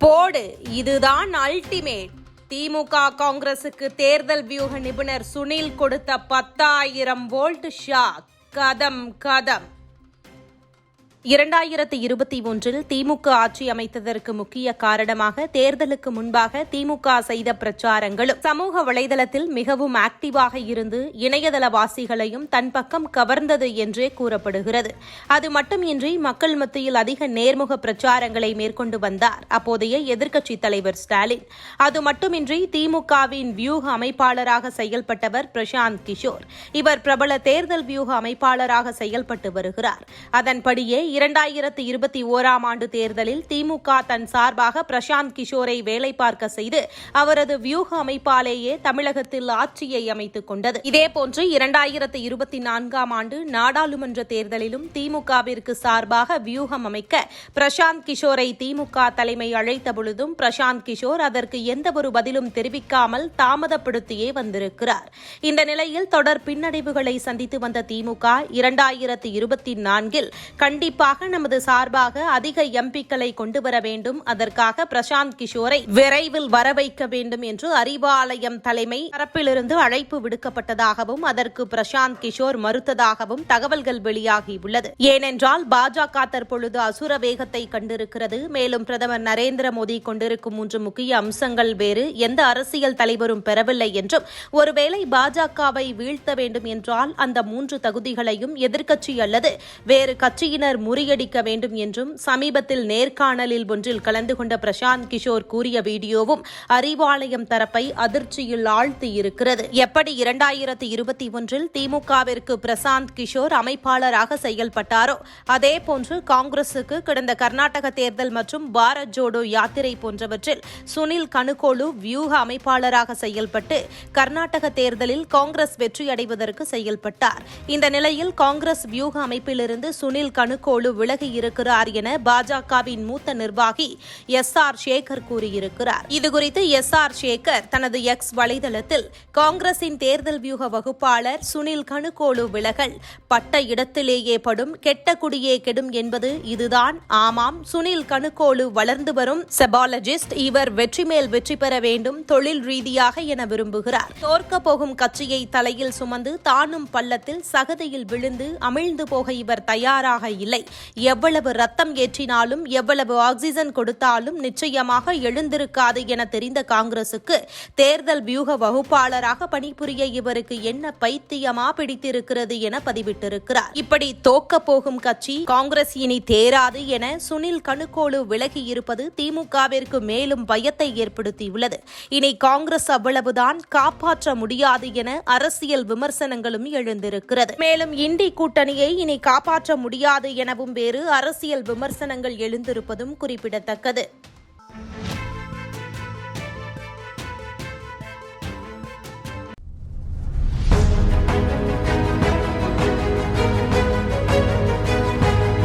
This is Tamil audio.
போடு, இதுதான் அல்டிமேட். திமுக காங்கிரசுக்கு தேர்தல் வியூக நிபுணர் சுனில் கொடுத்த 10,000 வோல்ட் ஷாக். கதம் கதம். 2021 திமுக ஆட்சி அமைத்ததற்கு முக்கிய காரணமாக தேர்தலுக்கு முன்பாக திமுக செய்த பிரச்சாரங்களும் சமூக வலைதளத்தில் மிகவும் ஆக்டிவாக இருந்து இணையதளவாசிகளையும் தன் பக்கம் கவர்ந்தது என்றே கூறப்படுகிறது. அது மட்டுமின்றி மக்கள் மத்தியில் அதிக நேர்முக பிரச்சாரங்களை மேற்கொண்டு வந்தார் அப்போதைய எதிர்க்கட்சித் தலைவர் ஸ்டாலின். அது மட்டுமின்றி திமுகவின் வியூக அமைப்பாளராக செயல்பட்டவர் பிரசாந்த் கிஷோர். இவர் பிரபல தேர்தல் வியூக அமைப்பாளராக செயல்பட்டு வருகிறார். அதன்படியே 2021 ஆண்டு தேர்தலில் திமுக தன் சார்பாக பிரசாந்த் கிஷோரை வேலை பார்க்க செய்து அவரது வியூக அமைப்பாலேயே தமிழகத்தில் ஆட்சியை அமைத்துக் கொண்டது. இதேபோன்று 2024 ஆண்டு நாடாளுமன்ற தேர்தலிலும் திமுகவிற்கு சார்பாக வியூகம் அமைக்க பிரசாந்த் கிஷோரை திமுக தலைமை அழைத்த பொழுதும் பிரசாந்த் கிஷோர் அதற்கு எந்தவொரு பதிலும் தெரிவிக்காமல் தாமதப்படுத்தியே வந்திருக்கிறார். இந்த நிலையில் தொடர் பின்னடைவுகளை சந்தித்து வந்த திமுக 2024 கண்டிப்பாக நமது சார்பாக அதிக எம்பிக்களை கொண்டு வர வேண்டும், அதற்காக பிரசாந்த் கிஷோரை விரைவில் வர வைக்க வேண்டும் என்று அறிவாலயம் தலைமை தரப்பிலிருந்து அழைப்பு விடுக்கப்பட்டதாகவும் அதற்கு பிரசாந்த் கிஷோர் மறுத்ததாகவும் தகவல்கள் வெளியாகியுள்ளது. ஏனென்றால் பாஜக தற்பொழுது அசுர வேகத்தை கண்டிருக்கிறது. மேலும் பிரதமர் நரேந்திர மோடி கொண்டிருக்கும் 3 முக்கிய அம்சங்கள் வேறு எந்த அரசியல் தலைவரும் பெறவில்லை என்றும் ஒருவேளை பாஜகவை வீழ்த்த வேண்டும் என்றால் அந்த 3 தகுதிகளையும் எதிர்க்கட்சி அல்லது வேறு கட்சியினர் முறியடிக்க வேண்டும் என்றும் சமீபத்தில் நேர்காணலில் ஒன்றில் கலந்து கொண்ட பிரசாந்த் கிஷோர் கூறிய வீடியோவும் அறிவாலயம் தரப்பை அதிர்ச்சியில் ஆழ்த்தியிருக்கிறது. எப்படி 2021 திமுகவிற்கு பிரசாந்த் கிஷோர் அமைப்பாளராக செயல்பட்டாரோ அதேபோன்று காங்கிரசுக்கு கடந்த கர்நாடக தேர்தல் மற்றும் பாரத் ஜோடோ யாத்திரை போன்றவற்றில் சுனில் கனுகோலு வியூக அமைப்பாளராக செயல்பட்டு கர்நாடக தேர்தலில் காங்கிரஸ் வெற்றியடைவதற்கு செயல்பட்டார். இந்த நிலையில் காங்கிரஸ் வியூக அமைப்பிலிருந்து சுனில் கனுகோலு விலகி இருக்கிறார் என பாஜகவின் மூத்த நிர்வாகி SR சேகர் கூறியிருக்கிறார். இதுகுறித்து SR சேகர் தனது எக்ஸ் வலைதளத்தில் காங்கிரசின் தேர்தல் வியூக வகுப்பாளர் சுனில் கனுகோலு விலகல் பட்ட இடத்திலேயே படும், கெட்ட குடியே கெடும் என்பது இதுதான். ஆமாம், சுனில் கனுகோலு வளர்ந்து வரும் செபாலஜிஸ்ட். இவர் வெற்றி மேல் வெற்றி பெற வேண்டும், தொழில் ரீதியாக என விரும்புகிறார். தோற்க போகும் கட்சியை தலையில் சுமந்து தானும் பள்ளத்தில் சகதியில் விழுந்து அமிழ்ந்து போக இவர் தயாராக இல்லை. எவ்வளவு ரத்தம் ஏற்றினாலும் எவ்வளவு ஆக்சிஜன் கொடுத்தாலும் நிச்சயமாக எழுந்திருக்காது என தெரிந்த காங்கிரசுக்கு தேர்தல் வியூக வகுப்பாளராக பணிபுரிய இவருக்கு என்ன பைத்தியமா பிடித்திருக்கிறது என பதிவிட்டிருக்கிறார். இப்படி தோக்க போகும் கட்சி காங்கிரஸ் இனி தேராது என சுனில் கனுகோலு விலகி இருப்பது திமுகவிற்கு மேலும் பயத்தை ஏற்படுத்தியுள்ளது. இனி காங்கிரஸ் அவ்வளவுதான், காப்பாற்ற முடியாது என அரசியல் விமர்சனங்களும் எழுந்திருக்கிறது. மேலும் இண்டி கூட்டணியை இனி காப்பாற்ற முடியாது எனவும் வேறு அரசியல் விமர்சனங்கள் எழுந்திருப்பதும் குறிப்பிடத்தக்கது.